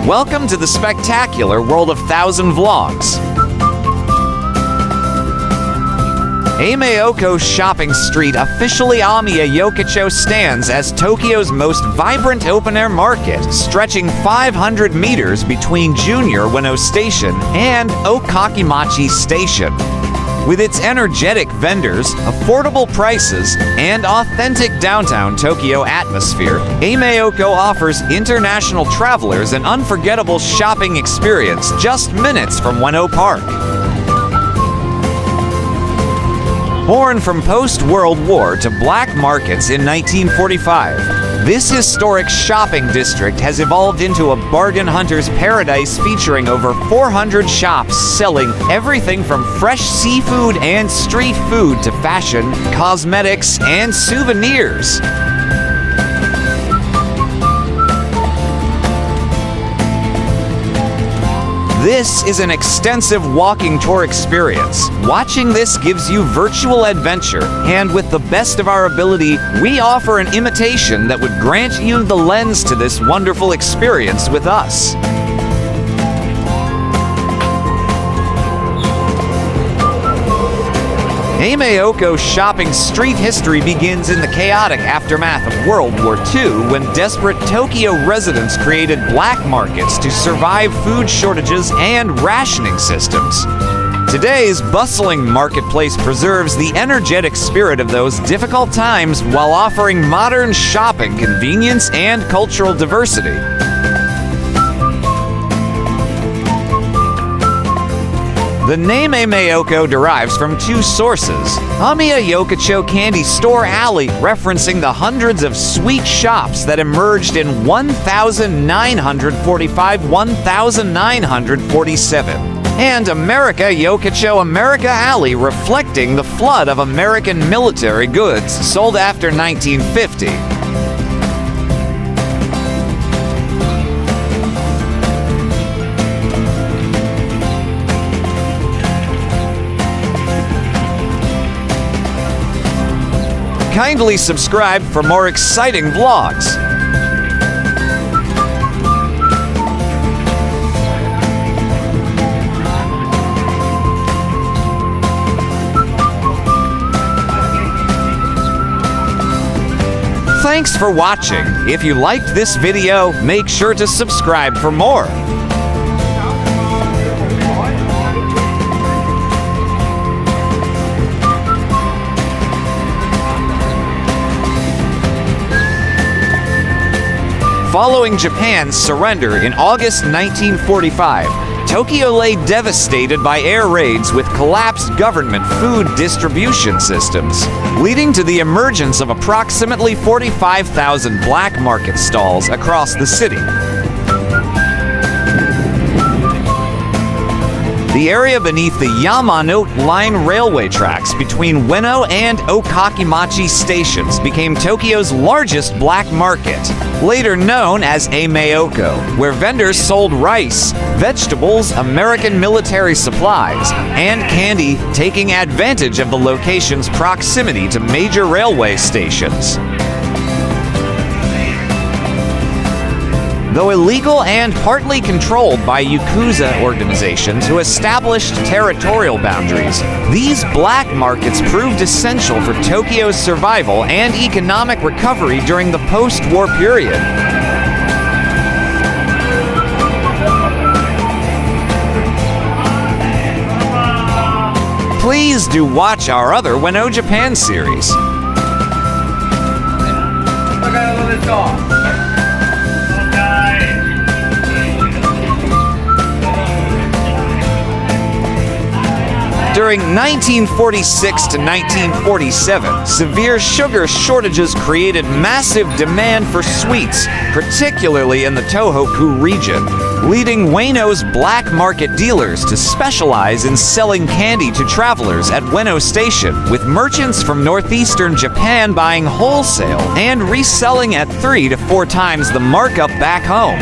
Welcome to the spectacular world of Thousand Vlogs. Ameyoko Shopping Street officially Ameyoko stands as Tokyo's most vibrant open-air market, stretching 500 meters between Junior Ueno Station and Okakimachi Station. With its energetic vendors, affordable prices, and authentic downtown Tokyo atmosphere, Ameyoko offers international travelers an unforgettable shopping experience just minutes from Ueno Park. Born from post-World War to black markets in 1945, this historic shopping district has evolved into a bargain hunter's paradise featuring over 400 shops selling everything from fresh seafood and street food to fashion, cosmetics, and souvenirs. This is an extensive walking tour experience. Watching this gives you virtual adventure, and with the best of our ability, we offer an imitation that would grant you the lens to this wonderful experience with us. Ameyoko shopping street history begins in the chaotic aftermath of World War II when desperate Tokyo residents created black markets to survive food shortages and rationing systems. Today's bustling marketplace preserves the energetic spirit of those difficult times while offering modern shopping convenience and cultural diversity. The name Ameyoko derives from two sources. Ameyoko Candy Store Alley, referencing the hundreds of sweet shops that emerged in 1945-1947. And America Yokocho America Alley, reflecting the flood of American military goods sold after 1950. Kindly subscribe for more exciting vlogs. Thanks for watching. If you liked this video, make sure to subscribe for more. Following Japan's surrender in August 1945, Tokyo lay devastated by air raids with collapsed government food distribution systems, leading to the emergence of approximately 45,000 black market stalls across the city. The area beneath the Yamano Line railway tracks between Ueno and Okakimachi stations became Tokyo's largest black market, later known as Ameyoko, where vendors sold rice, vegetables, American military supplies, and candy, taking advantage of the location's proximity to major railway stations. Though illegal and partly controlled by Yakuza organizations who established territorial boundaries, these black markets proved essential for Tokyo's survival and economic recovery during the post-war period. Please do watch our other Ueno Japan series. During 1946 to 1947, severe sugar shortages created massive demand for sweets, particularly in the Tohoku region, leading Ueno's black market dealers to specialize in selling candy to travelers at Ueno Station, with merchants from northeastern Japan buying wholesale and reselling at 3 to 4 times the markup back home.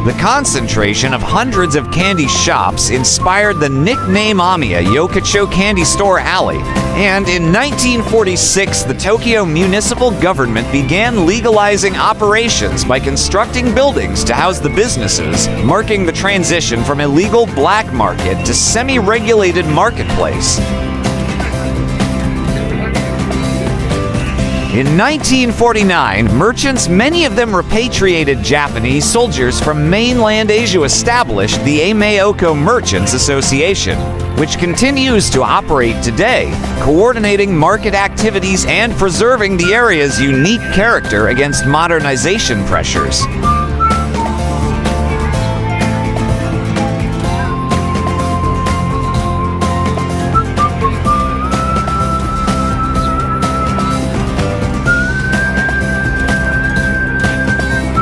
The concentration of hundreds of candy shops inspired the nickname Ameyoko Candy Store Alley, and in 1946 the Tokyo municipal government began legalizing operations by constructing buildings to house the businesses, marking the transition from illegal black market to semi-regulated marketplace. In 1949, merchants, many of them repatriated Japanese soldiers from mainland Asia, established the Ameyoko Merchants Association, which continues to operate today, coordinating market activities and preserving the area's unique character against modernization pressures.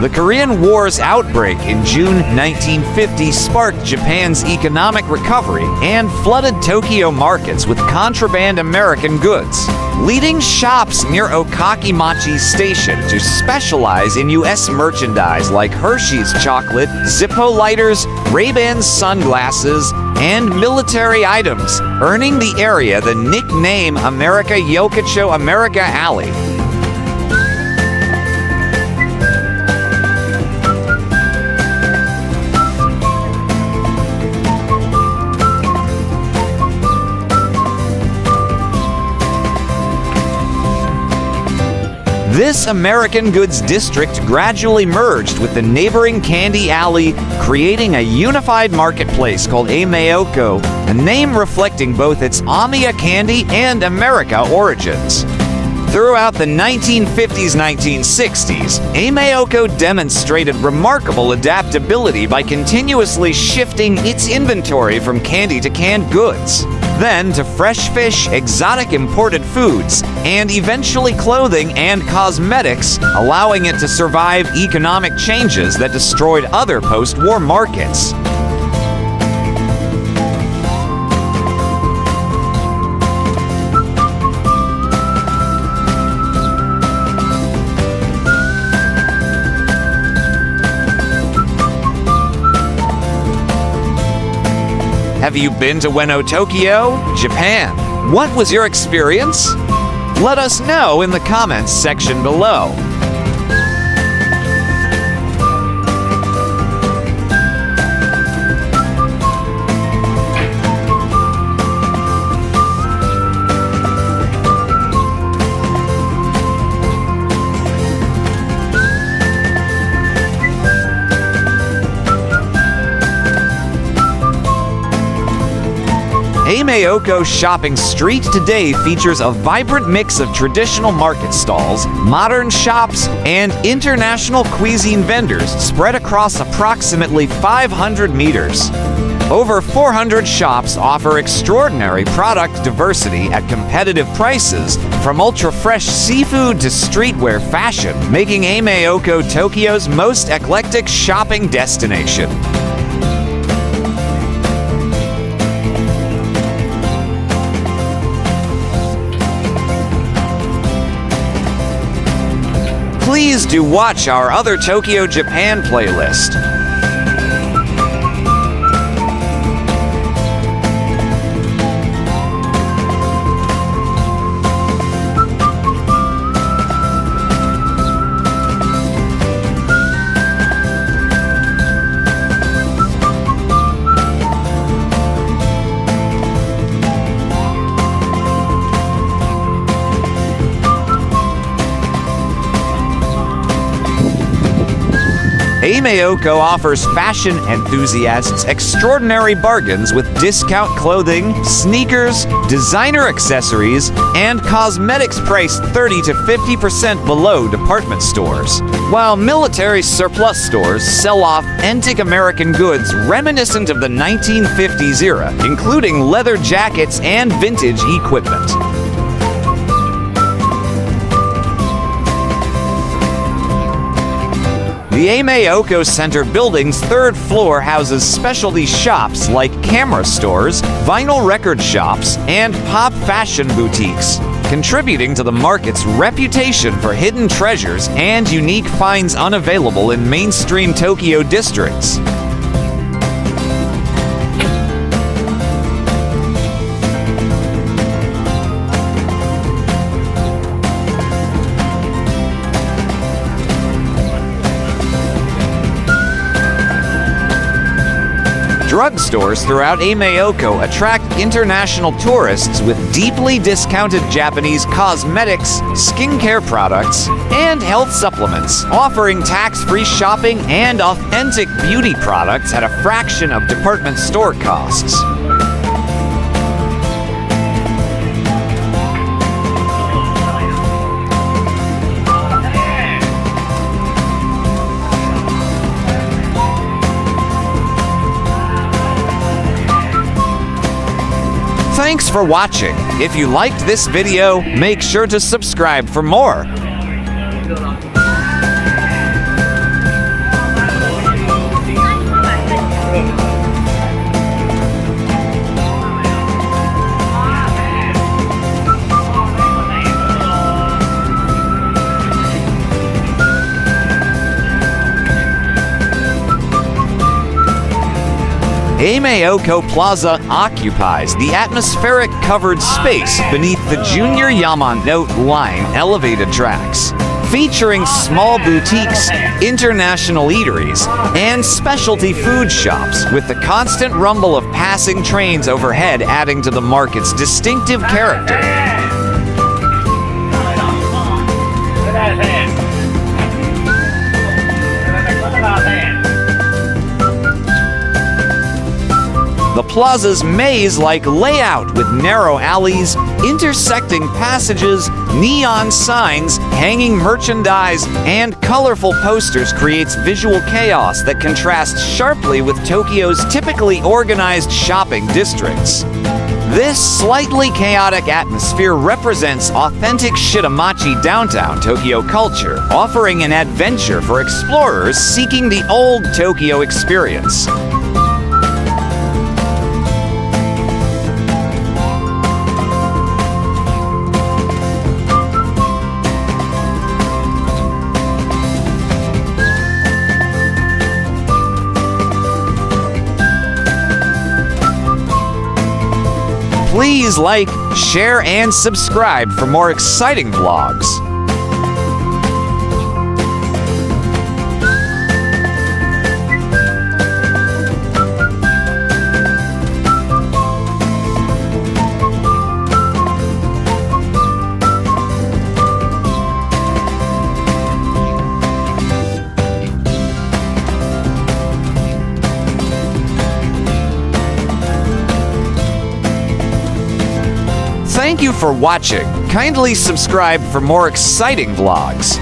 The Korean War's outbreak in June 1950 sparked Japan's economic recovery and flooded Tokyo markets with contraband American goods, leading shops near Okakimachi Station to specialize in U.S. merchandise like Hershey's chocolate, Zippo lighters, Ray-Ban sunglasses, and military items, earning the area the nickname America Alley. This American goods district gradually merged with the neighboring Candy Alley, creating a unified marketplace called Ameyoko, a name reflecting both its Amiya candy and America origins. Throughout the 1950s-1960s, Ameyoko demonstrated remarkable adaptability by continuously shifting its inventory from candy to canned goods, then to fresh fish, exotic imported foods, and eventually clothing and cosmetics, allowing it to survive economic changes that destroyed other post-war markets. Have you been to Ueno, Tokyo, Japan? What was your experience? Let us know in the comments section below. Ameyoko Shopping Street today features a vibrant mix of traditional market stalls, modern shops, and international cuisine vendors spread across approximately 500 meters. Over 400 shops offer extraordinary product diversity at competitive prices, from ultra-fresh seafood to streetwear fashion, making Ameyoko Tokyo's most eclectic shopping destination. Please do watch our other Tokyo, Japan playlist. Ameyoko offers fashion enthusiasts extraordinary bargains with discount clothing, sneakers, designer accessories, and cosmetics priced 30 to 50% below department stores, while military surplus stores sell off antique American goods reminiscent of the 1950s era, including leather jackets and vintage equipment. The Ameyoko Center building's third floor houses specialty shops like camera stores, vinyl record shops, and pop fashion boutiques. contributing to the market's reputation for hidden treasures and unique finds unavailable in mainstream Tokyo districts. Drugstores throughout Ameyoko attract international tourists with deeply discounted Japanese cosmetics, skincare products, and health supplements, offering tax-free shopping and authentic beauty products at a fraction of department store costs. Thanks for watching. If you liked this video, make sure to subscribe for more. Ameyoko Plaza occupies the atmospheric covered space beneath the Junior Yamanote Line elevated tracks, featuring small boutiques, international eateries, and specialty food shops, with the constant rumble of passing trains overhead adding to the market's distinctive character. The plaza's maze-like layout with narrow alleys, intersecting passages, neon signs, hanging merchandise, and colorful posters creates visual chaos that contrasts sharply with Tokyo's typically organized shopping districts. This slightly chaotic atmosphere represents authentic Shitamachi downtown Tokyo culture, offering an adventure for explorers seeking the old Tokyo experience. Please like, share, and subscribe for more exciting vlogs. Thank you for watching. Kindly subscribe for more exciting vlogs.